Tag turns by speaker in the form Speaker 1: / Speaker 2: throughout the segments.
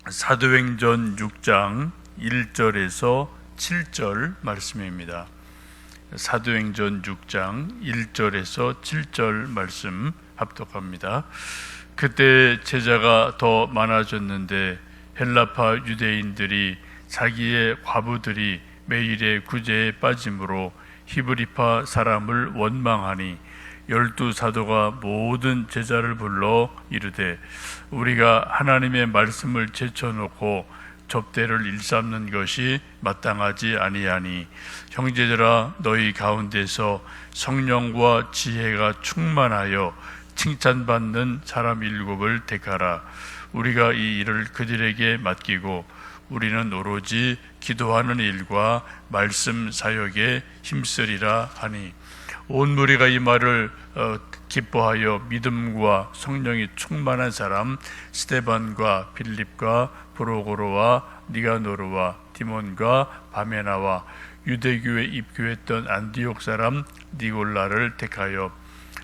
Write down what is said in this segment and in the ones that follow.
Speaker 1: 사도행전 6장 1절에서 7절 말씀입니다. 사도행전 6장 1절에서 7절 말씀 합독합니다. 그때 제자가 더 많아졌는데 헬라파 유대인들이 자기의 과부들이 매일의 구제에 빠짐으로 히브리파 사람을 원망하니 12사도가 모든 제자를 불러 이르되 우리가 하나님의 말씀을 제쳐놓고 접대를 일삼는 것이 마땅하지 아니하니 형제들아 너희 가운데서 성령과 지혜가 충만하여 칭찬받는 사람 7을 택하라. 우리가 이 일을 그들에게 맡기고 우리는 오로지 기도하는 일과 말씀 사역에 힘쓰리라 하니 온 무리가 이 말을 기뻐하여 믿음과 성령이 충만한 사람 스데반과 빌립과 브로고로와 니가노르와 디몬과 바메나와 유대교에 입교했던 안디옥 사람 니골라를 택하여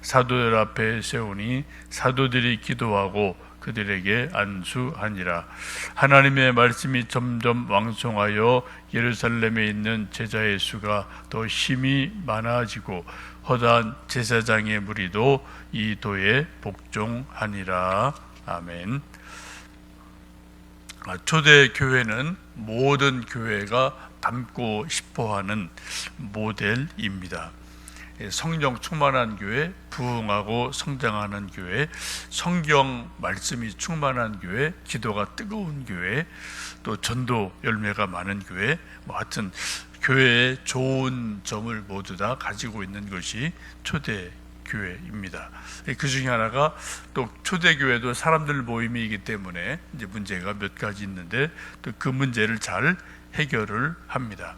Speaker 1: 사도들 앞에 세우니 사도들이 기도하고 그들에게 안수하니라. 하나님의 말씀이 점점 왕성하여 예루살렘에 있는 제자의 수가 더 심히 많아지고 허다한 제사장의 무리도 이 도에 복종하니라. 아멘. 초대 교회는 모든 교회가 닮고 싶어하는 모델입니다. 성령 충만한 교회, 부흥하고 성장하는 교회, 성경 말씀이 충만한 교회, 기도가 뜨거운 교회, 또 전도 열매가 많은 교회, 하여튼 교회의 좋은 점을 모두 다 가지고 있는 것이 초대 교회입니다. 그 중에 하나가 또 초대 교회도 사람들 모임이기 때문에 이제 문제가 몇 가지 있는데 또 그 문제를 잘 해결을 합니다.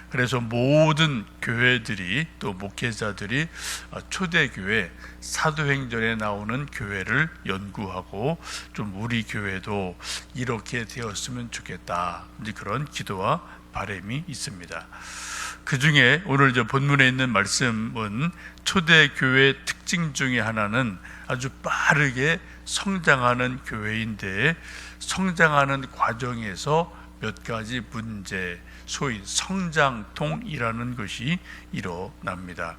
Speaker 1: 그래서 모든 교회들이 또 목회자들이 초대교회 사도행전에 나오는 교회를 연구하고 좀 우리 교회도 이렇게 되었으면 좋겠다, 이제 그런 기도와 바람이 있습니다. 그 중에 오늘 본문에 있는 말씀은 초대교회의 특징 중에 하나는 아주 빠르게 성장하는 교회인데 성장하는 과정에서 몇 가지 문제, 소위 성장통이라는 것이 일어납니다.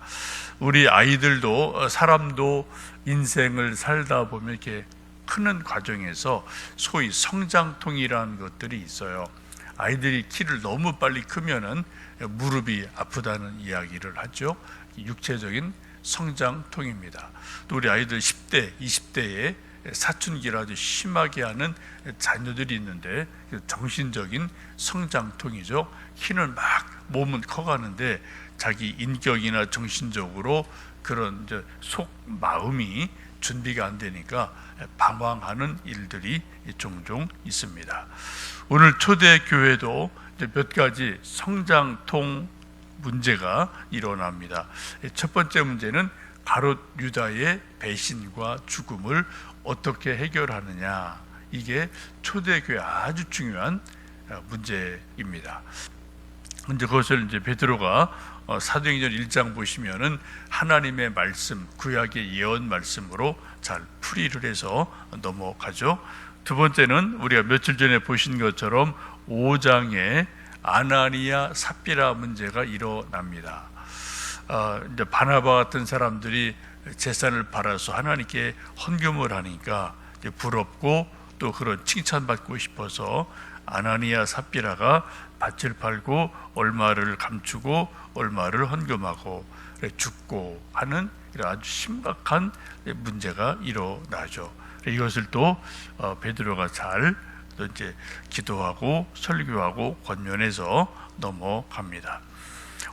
Speaker 1: 우리 아이들도 사람도 인생을 살다 보면 이렇게 크는 과정에서 소위 성장통이라는 것들이 있어요. 아이들이 키를 너무 빨리 크면은 무릎이 아프다는 이야기를 하죠. 육체적인 성장통입니다. 또 우리 아이들 10대, 20대에 사춘기를 아주 심하게 하는 자녀들이 있는데 정신적인 성장통이죠. 키는 막 몸은 커가는데 자기 인격이나 정신적으로 그런 속 마음이 준비가 안 되니까 방황하는 일들이 종종 있습니다. 오늘 초대 교회도 몇 가지 성장통 문제가 일어납니다. 첫 번째 문제는 가롯 유다의 배신과 죽음을 어떻게 해결하느냐, 이게 초대교회 아주 중요한 문제입니다. 근데 그것을 이제 베드로가 사도행전 1장 보시면은 하나님의 말씀, 구약의 예언 말씀으로 잘 풀이를 해서 넘어가죠. 두 번째는 우리가 며칠 전에 보신 것처럼 5장에 아나니아 삽비라 문제가 일어납니다. 이제 바나바 같은 사람들이 재산을 팔아서 하나님께 헌금을 하니까 이제 부럽고 또 그런 칭찬받고 싶어서 아나니아 삽비라가 밭을 팔고 얼마를 감추고 얼마를 헌금하고 죽고 하는 이런 아주 심각한 문제가 일어나죠. 이것을 또 베드로가 잘 이제 기도하고 설교하고 권면해서 넘어갑니다.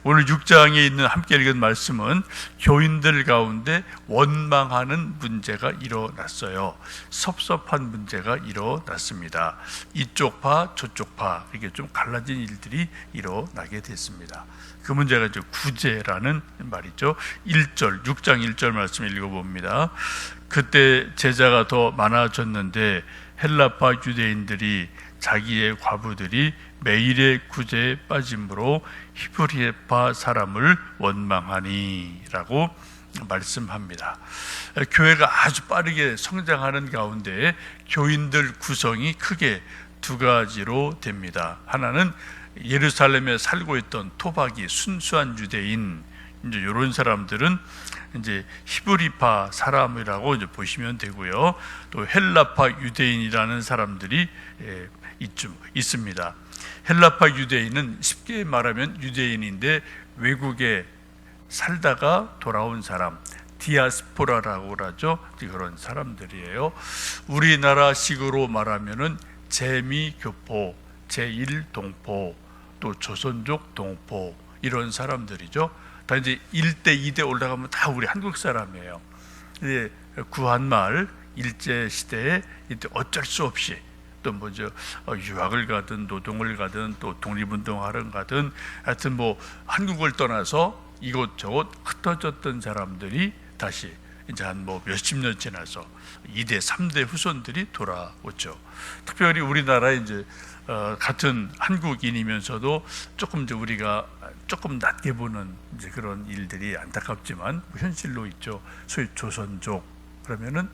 Speaker 1: 오늘 6장에 있는 함께 읽은 말씀은 교인들 가운데 원망하는 문제가 일어났어요. 섭섭한 문제가 일어났습니다. 이쪽 파 저쪽 파 이렇게 좀 갈라진 일들이 일어나게 됐습니다. 그 문제가 이제 구제라는 말이죠. 1절, 6장 1절 말씀 읽어봅니다. 그때 제자가 더 많아졌는데 헬라파 유대인들이 자기의 과부들이 매일의 구제에 빠짐으로 히브리파 사람을 원망하니 라고 말씀합니다. 교회가 아주 빠르게 성장하는 가운데 교인들 구성이 크게 두 가지로 됩니다. 하나는 예루살렘에 살고 있던 토박이 순수한 유대인, 이제 이런 사람들은 이제 히브리파 사람이라고 이제 보시면 되고요. 또 헬라파 유대인이라는 사람들이 있습니다. 헬라파 유대인은 쉽게 말하면 유대인인데 외국에 살다가 돌아온 사람, 디아스포라라고 하죠. 그런 사람들이에요. 우리나라식으로 말하면은 재미교포, 제1동포, 또 조선족 동포, 이런 사람들이죠. 다 이제 1대, 2대 올라가면 다 우리 한국 사람이에요. 근데 구한말 일제 시대에 이때 어쩔 수 없이 또 뭐죠, 유학을 가든 노동을 가든 또 독립운동하러 가든 하여튼 뭐 한국을 떠나서 이곳저곳 흩어졌던 사람들이 다시 이제 한 뭐 몇십 년 지나서 2대, 3대 후손들이 돌아오죠. 특별히 우리나라에 이제 같은 한국인이면서도 조금 이제 우리가 조금 낮게 보는 이제 그런 일들이 안타깝지만 현실로 있죠. 소위 조선족 그러면은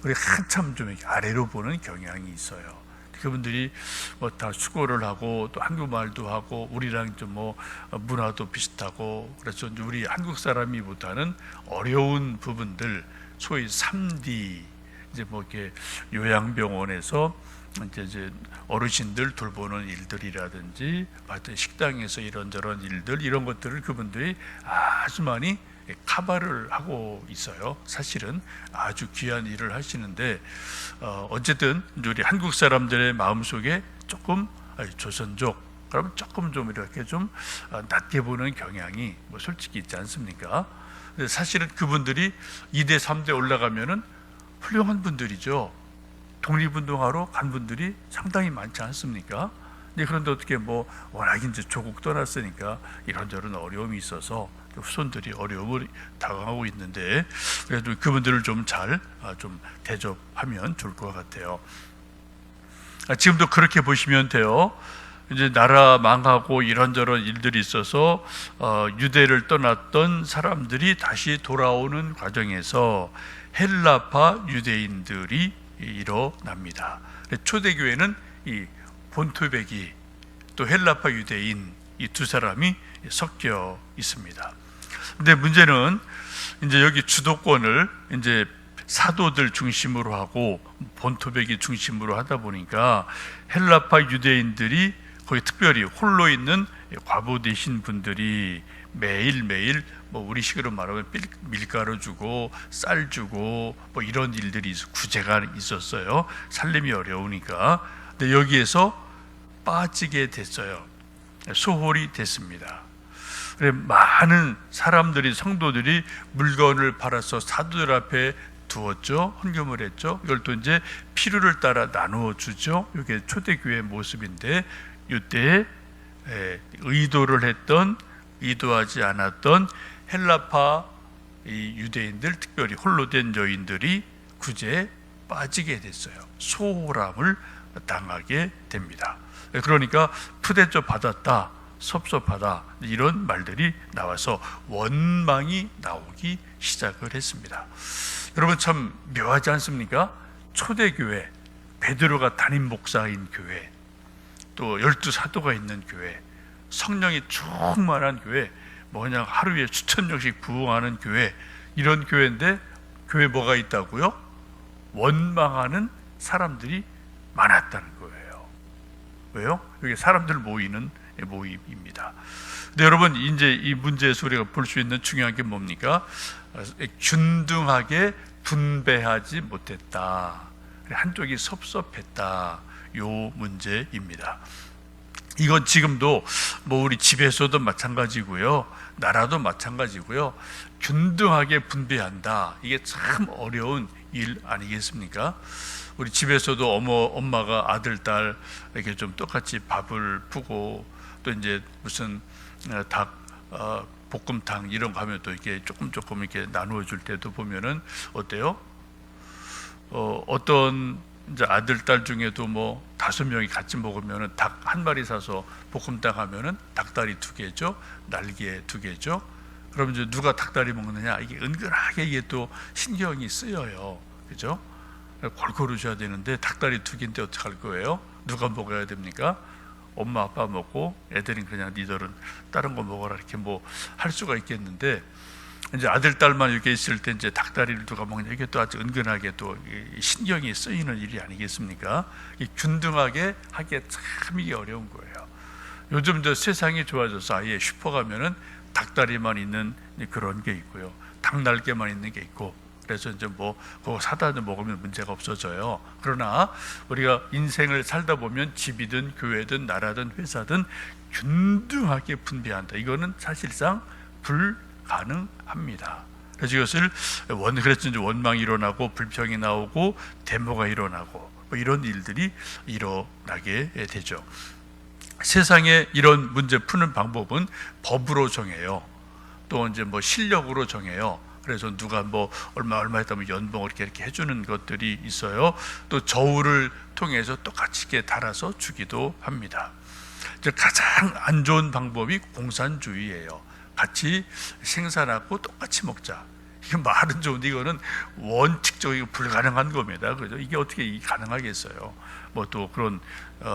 Speaker 1: 우리 한참 좀 이렇게 아래로 보는 경향이 있어요. 그분들이 뭐 다 수고를 하고 또 한국말도 하고 우리랑 좀 뭐 문화도 비슷하고 그래서 이제 우리 한국 사람이 못하는 어려운 부분들, 소위 3D 이제 뭐 이렇게 요양병원에서 이제 어르신들 돌보는 일들이라든지 하여튼 식당에서 이런저런 일들, 이런 것들을 그분들이 아주 많이 카바를 하고 있어요. 사실은 아주 귀한 일을 하시는데 어쨌든 우리 한국 사람들의 마음속에 조금 조선족 그러면 조금 좀 이렇게 좀 낮게 보는 경향이 뭐 솔직히 있지 않습니까? 근데 사실은 그분들이 2대 3대 올라가면은 훌륭한 분들이죠. 독립운동하러 간 분들이 상당히 많지 않습니까? 그런데 어떻게 뭐 워낙 이제 조국 떠났으니까 이런저런 어려움이 있어서 후손들이 어려움을 당하고 있는데 그래도 그분들을 좀 잘 좀 대접하면 좋을 것 같아요. 지금도 그렇게 보시면 돼요. 이제 나라 망하고 이런저런 일들이 있어서 유대를 떠났던 사람들이 다시 돌아오는 과정에서 헬라파 유대인들이 일어납니다. 초대교회는 이 본토백이 또 헬라파 유대인 이 두 사람이 섞여 있습니다. 근데 문제는 이제 여기 주도권을 이제 사도들 중심으로 하고 본토백이 중심으로 하다 보니까 헬라파 유대인들이 거기 특별히 홀로 있는 과부 되신 분들이 매일매일 뭐 우리식으로 말하면 밀가루 주고 쌀 주고 뭐 이런 일들이 구제가 있었어요. 살림이 어려우니까. 근데 여기에서 빠지게 됐어요. 소홀이 됐습니다. 그래 많은 사람들이 성도들이 물건을 팔아서 사도들 앞에 두었죠. 헌금을 했죠. 이걸 또 이제 필요를 따라 나누어 주죠. 이게 초대교회의 모습인데 이때 의도를 했던 의도하지 않았던 헬라파 이 유대인들 특별히 홀로 된 여인들이 구제에 빠지게 됐어요. 소홀함을 당하게 됩니다. 그러니까 푸대접 받았다, 섭섭하다 이런 말들이 나와서 원망이 나오기 시작을 했습니다. 여러분 참 묘하지 않습니까? 초대교회, 베드로가 담임 목사인 교회, 또 12사도가 있는 교회, 성령이 충만한 교회, 뭐냐 하루에 수천 명씩 부흥하는 교회, 이런 교회인데 교회 뭐가 있다고요? 원망하는 사람들이 많았다는 거예요. 왜요? 여기 사람들 모이는 모임입니다. 근데 여러분 이제 이 문제에서 우리가 볼 수 있는 중요한 게 뭡니까? 균등하게 분배하지 못했다. 한쪽이 섭섭했다. 요 문제입니다. 이건 지금도 뭐 우리 집에서도 마찬가지고요. 나라도 마찬가지고요. 균등하게 분배한다. 이게 참 어려운 일 아니겠습니까? 우리 집에서도 엄마가 아들, 딸 이렇게 좀 똑같이 밥을 푸고 또 이제 무슨 닭 볶음탕 이런 거 하면 또 이렇게 조금 이렇게 나누어 줄 때도 보면은 어때요? 어떤 이제 아들, 딸 중에도 뭐 5명이 같이 먹으면은 닭 한 마리 사서 볶음탕 하면은 닭다리 2개죠, 날개 2개죠. 그럼 이제 누가 닭다리 먹느냐 이게 은근하게 이게 또 신경이 쓰여요, 그죠? 골고루 줘야 되는데 닭다리 2개인데 어떻게 할 거예요? 누가 먹어야 됩니까? 엄마 아빠 먹고 애들은 그냥 니들은 다른 거 먹어라 이렇게 뭐 할 수가 있겠는데, 이제 아들 딸만 이렇게 있을 때 이제 닭다리를 누가 먹냐, 이게 또 아주 은근하게 또 신경이 쓰이는 일이 아니겠습니까? 이 균등하게 하기에 참 이게 어려운 거예요. 요즘 저 세상이 좋아져서 아예 슈퍼 가면은 닭다리만 있는 그런 게 있고요, 닭날개만 있는 게 있고, 그래서 이제 뭐 그거 사다 먹으면 문제가 없어져요. 그러나 우리가 인생을 살다 보면 집이든 교회든 나라든 회사든 균등하게 분배한다, 이거는 사실상 불가능합니다. 그래서 이것을 그래서 이제 원망이 일어나고 불평이 나오고 데모가 일어나고 뭐 이런 일들이 일어나게 되죠. 세상에 이런 문제 푸는 방법은 법으로 정해요. 또 이제 뭐 실력으로 정해요. 그래서 누가 뭐 얼마 했다면 연봉을 이렇게 해주는 것들이 있어요. 또 저울을 통해서 똑같이 이렇게 달아서 주기도 합니다. 이제 가장 안 좋은 방법이 공산주의예요. 같이 생산하고 똑같이 먹자. 이게 말은 좋은데 이거는 원칙적이고 불가능한 겁니다. 그죠? 이게 어떻게 가능하겠어요? 뭐 또 그런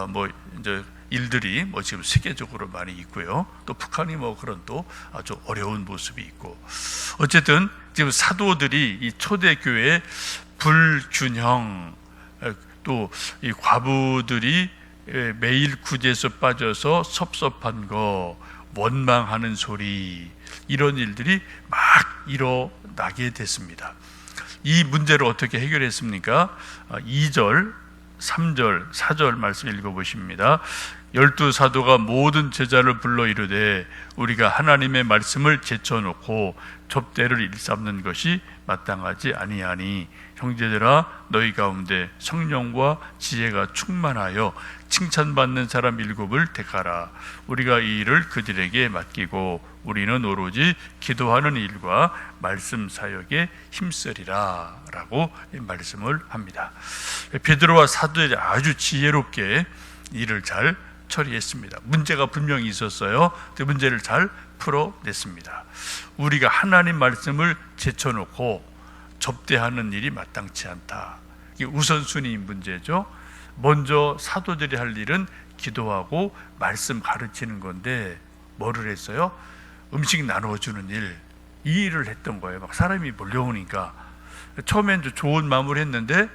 Speaker 1: 뭐 이제 일들이 뭐 지금 세계적으로 많이 있고요. 또 북한이 뭐 그런 또 아주 어려운 모습이 있고, 어쨌든 지금 사도들이 이 초대교회 불균형, 또 이 과부들이 매일 구제에서 빠져서 섭섭한 거, 원망하는 소리, 이런 일들이 막 일어나게 됐습니다. 이 문제를 어떻게 해결했습니까? 2절, 3절, 4절 말씀 읽어보십니다. 12사도가 모든 제자를 불러 이르되 우리가 하나님의 말씀을 제쳐놓고 접대를 일삼는 것이 마땅하지 아니하니, 형제들아 너희 가운데 성령과 지혜가 충만하여 칭찬받는 사람 7을 택하라. 우리가 이 일을 그들에게 맡기고 우리는 오로지 기도하는 일과 말씀 사역에 힘쓰리라 라고 말씀을 합니다. 베드로와 사도들이 아주 지혜롭게 일을 잘 처리했습니다. 문제가 분명히 있었어요. 그 문제를 잘 풀어냈습니다. 우리가 하나님 말씀을 제쳐놓고 접대하는 일이 마땅치 않다. 이게 우선순위인 문제죠. 먼저 사도들이 할 일은 기도하고 말씀 가르치는 건데 뭐를 했어요? 음식 나눠주는 일, 이 일을 했던 거예요. 막 사람이 몰려오니까 처음엔 좋은 마음을 했는데,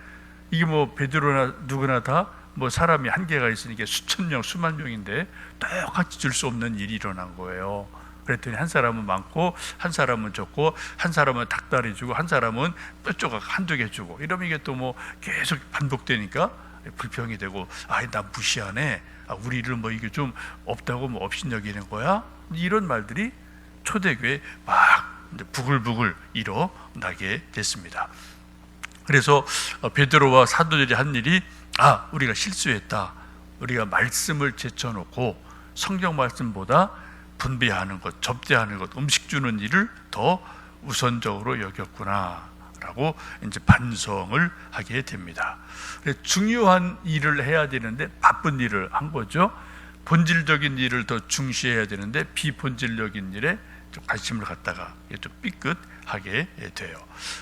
Speaker 1: 이게 뭐 베드로나 누구나 다 뭐 사람이 한계가 있으니까 수천 명, 수만 명인데 똑같이 줄 수 없는 일이 일어난 거예요. 그랬더니 한 사람은 많고 한 사람은 적고, 한 사람은 닭다리 주고 한 사람은 뼈 조각 한두 개 주고, 이러면 이게 또 뭐 계속 반복되니까 불평이 되고, 나 무시하네, 우리 일은 뭐 이게 좀 없다고 뭐 업신여기는 거야, 이런 말들이 초대교회에 막 부글부글 일어나게 됐습니다. 그래서 베드로와 사도들이 한 일이, 우리가 실수했다, 우리가 말씀을 제쳐놓고 성경 말씀보다 분배하는 것, 접대하는 것, 음식 주는 일을 더 우선적으로 여겼구나 라고 이제 반성을 하게 됩니다. 중요한 일을 해야 되는데 바쁜 일을 한 거죠. 본질적인 일을 더 중시해야 되는데 비본질적인 일에 좀 관심을 갖다가 좀 삐끗하게 돼요.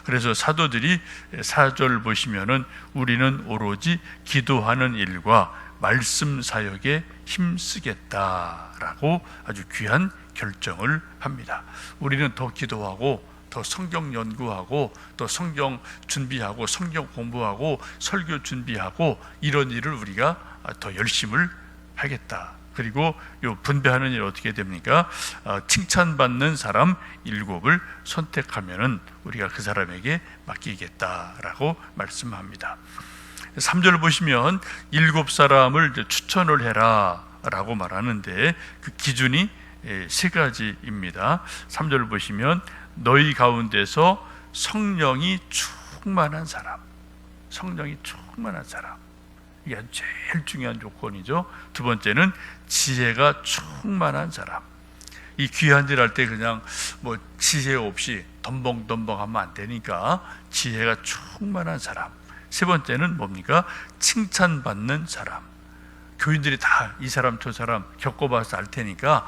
Speaker 1: 그래서 사도들이 4절 보시면은 우리는 오로지 기도하는 일과 말씀 사역에 힘쓰겠다라고 아주 귀한 결정을 합니다. 우리는 더 기도하고 더 성경 연구하고 또 성경 준비하고 성경 공부하고 설교 준비하고 이런 일을 우리가 더 열심을 하겠다. 그리고 요 분배하는 일 어떻게 됩니까? 칭찬받는 사람 7을 선택하면은 우리가 그 사람에게 맡기겠다라고 말씀합니다. 3절 보시면 7사람을 추천을 해라 라고 말하는데 그 기준이 3가지입니다. 3절 보시면 너희 가운데서 성령이 충만한 사람, 성령이 충만한 사람, 이게 제일 중요한 조건이죠. 두 번째는 지혜가 충만한 사람. 이 귀한 일 할 때 그냥 뭐 지혜 없이 덤벙덤벙하면 안 되니까 지혜가 충만한 사람. 세 번째는 뭡니까? 칭찬받는 사람. 교인들이 다 이 사람 저 사람 겪어봐서 알 테니까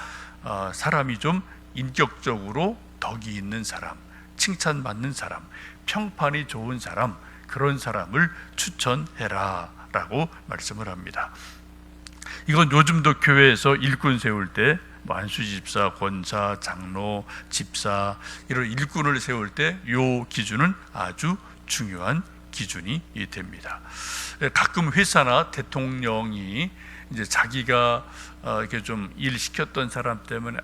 Speaker 1: 사람이 좀 인격적으로 덕이 있는 사람, 칭찬받는 사람, 평판이 좋은 사람, 그런 사람을 추천해라 라고 말씀을 합니다. 이건 요즘도 교회에서 일꾼 세울 때 안수집사, 권사, 장로, 집사 이런 일꾼을 세울 때 이 기준은 아주 중요한 기준이 됩니다. 가끔 회사나 대통령이 이제 자기가 이렇게 좀 일 시켰던 사람 때문에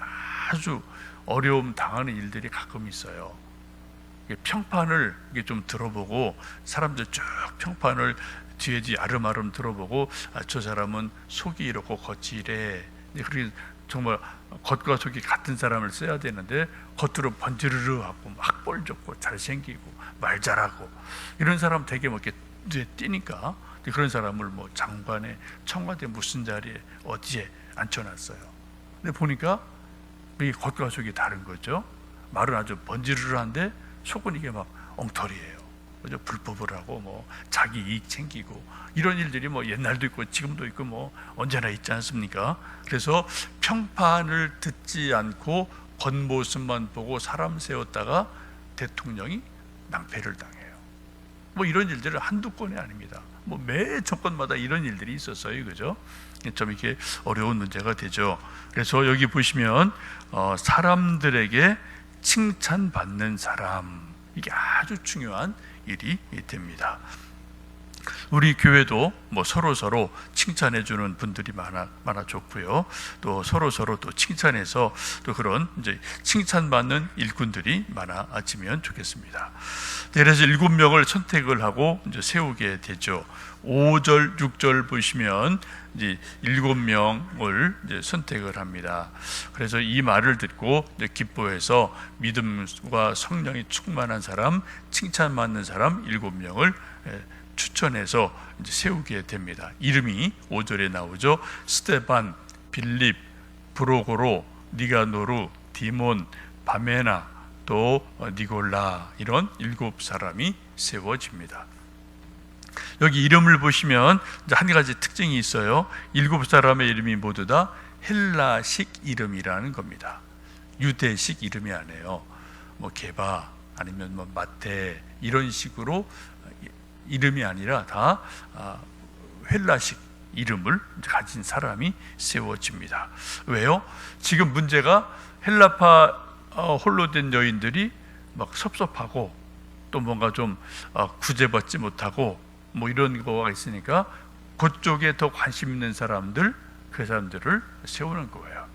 Speaker 1: 아주 어려움 당하는 일들이 가끔 있어요. 평판을 좀 들어보고 사람들 쭉 평판을 뒤에 아름아름 들어보고 저 사람은 속이 이렇고 겉이 이래. 그렇게 정말 겉과 속이 같은 사람을 써야 되는데 겉으로 번지르르하고 막 뻘좋고 잘생기고 말 잘하고 이런 사람 되게 뭐 이렇게 눈에 띄니까 그런 사람을 뭐 장관에 청와대 무슨 자리에 어디에 앉혀놨어요. 근데 보니까 이 겉과 속이 다른 거죠. 말은 아주 번지르르한데 속은 이게 막 엉터리예요. 그죠? 불법을 하고 뭐 자기 이익 챙기고 이런 일들이 뭐 옛날도 있고 지금도 있고 뭐 언제나 있지 않습니까? 그래서 평판을 듣지 않고 겉모습만 보고 사람 세웠다가 대통령이 낭패를 당해요. 뭐 이런 일들은 한두 건이 아닙니다. 뭐 매 정권마다 이런 일들이 있었어요, 그죠? 좀 이렇게 어려운 문제가 되죠. 그래서 여기 보시면 사람들에게 칭찬받는 사람, 이게 아주 중요한 일이 됩니다. 우리 교회도 뭐 서로 칭찬해 주는 분들이 많아 좋고요. 또 서로 또 칭찬해서 또 그런 이제 칭찬받는 일꾼들이 많아지면 좋겠습니다. 그래서 7명을 선택을 하고 이제 세우게 되죠. 5절, 6절 보시면 이제 7명을 이제 선택을 합니다. 그래서 이 말을 듣고 이제 기뻐해서 믿음과 성령이 충만한 사람, 칭찬받는 사람 7명을 추천해서 이제 세우게 됩니다. 이름이 5절에 나오죠. 스데반, 빌립, 브로고로, 니가노루, 디몬, 바메나, 또 니골라 이런 7사람이 세워집니다. 여기 이름을 보시면 한 가지 특징이 있어요. 7사람의 이름이 모두 다 헬라식 이름이라는 겁니다. 유대식 이름이 아니에요. 뭐 게바 아니면 뭐 마테 이런 식으로 이름이 아니라 다 헬라식 이름을 가진 사람이 세워집니다. 왜요? 지금 문제가 헬라파 홀로 된 여인들이 막 섭섭하고 또 뭔가 좀 구제받지 못하고 뭐 이런 거가 있으니까 그쪽에 더 관심 있는 사람들, 그 사람들을 세우는 거예요.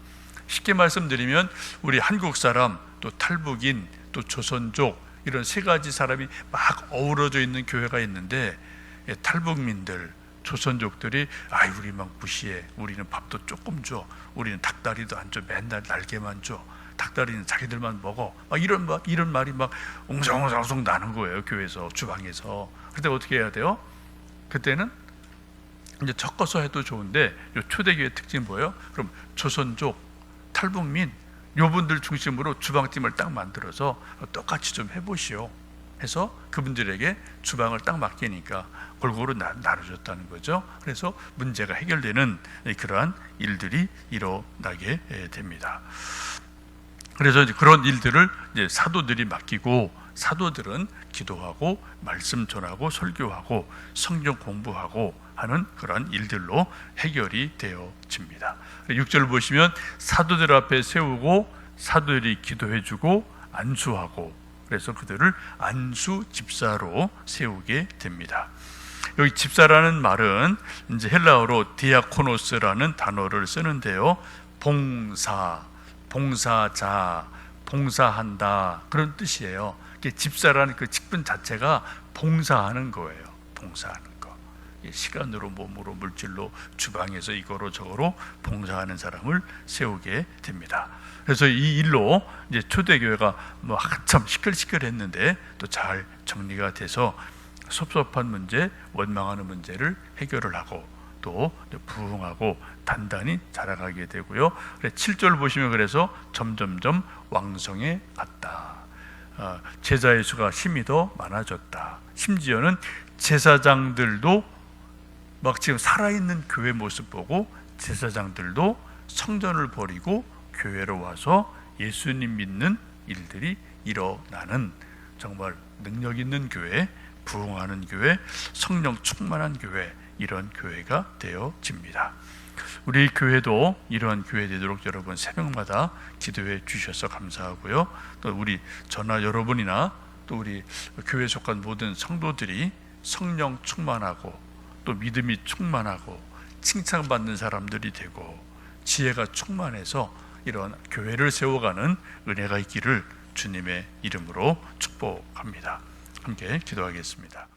Speaker 1: 쉽게 말씀드리면 우리 한국 사람, 또 탈북인, 또 조선족 이런 세 가지 사람이 막 어우러져 있는 교회가 있는데 탈북민들, 조선족들이 우리 막 무시해. 우리는 밥도 조금 줘. 우리는 닭다리도 안 줘. 맨날 날개만 줘. 닭다리는 자기들만 먹어. 이런 말이 막 옹성옹성 나는 거예요. 교회에서, 주방에서. 그때 어떻게 해야 돼요? 그때는 이제 섞어서 해도 좋은데 요 초대교회 특징이 뭐예요? 그럼 조선족, 탈북민 요분들 중심으로 주방팀을 딱 만들어서 똑같이 좀 해보시오 해서 그분들에게 주방을 딱 맡기니까 골고루 나눠줬다는 거죠. 그래서 문제가 해결되는 그러한 일들이 일어나게 됩니다. 그래서 이제 그런 일들을 이제 사도들이 맡기고 사도들은 기도하고 말씀 전하고 설교하고 성경 공부하고 하는 그런 일들로 해결이 되어집니다. 6절 보시면 사도들 앞에 세우고 사도들이 기도해주고 안수하고 그래서 그들을 안수 집사로 세우게 됩니다. 여기 집사라는 말은 이제 헬라어로 디아코노스라는 단어를 쓰는데요. 봉사자, 봉사한다 그런 뜻이에요. 집사라는 그 직분 자체가 봉사하는 거예요. 봉사하는 거. 시간으로, 몸으로, 물질로, 주방에서 이거로 저거로 봉사하는 사람을 세우게 됩니다. 그래서 이 일로 이제 초대교회가 뭐 한참 시끌시끌했는데 또 잘 정리가 돼서 섭섭한 문제, 원망하는 문제를 해결을 하고 또 부흥하고 단단히 자라가게 되고요. 7절 보시면 그래서 점점점 왕성해 갔다. 제자의 수가 심히 더 많아졌다. 심지어는 제사장들도 막 지금 살아있는 교회 모습 보고 제사장들도 성전을 버리고 교회로 와서 예수님 믿는 일들이 일어나는 정말 능력 있는 교회, 부흥하는 교회, 성령 충만한 교회 이런 교회가 되어집니다. 우리 교회도 이러한 교회 되도록 여러분 새벽마다 기도해 주셔서 감사하고요. 또 우리 저나 여러분이나 또 우리 교회에 속한 모든 성도들이 성령 충만하고 또 믿음이 충만하고 칭찬받는 사람들이 되고 지혜가 충만해서 이런 교회를 세워가는 은혜가 있기를 주님의 이름으로 축복합니다. 함께 기도하겠습니다.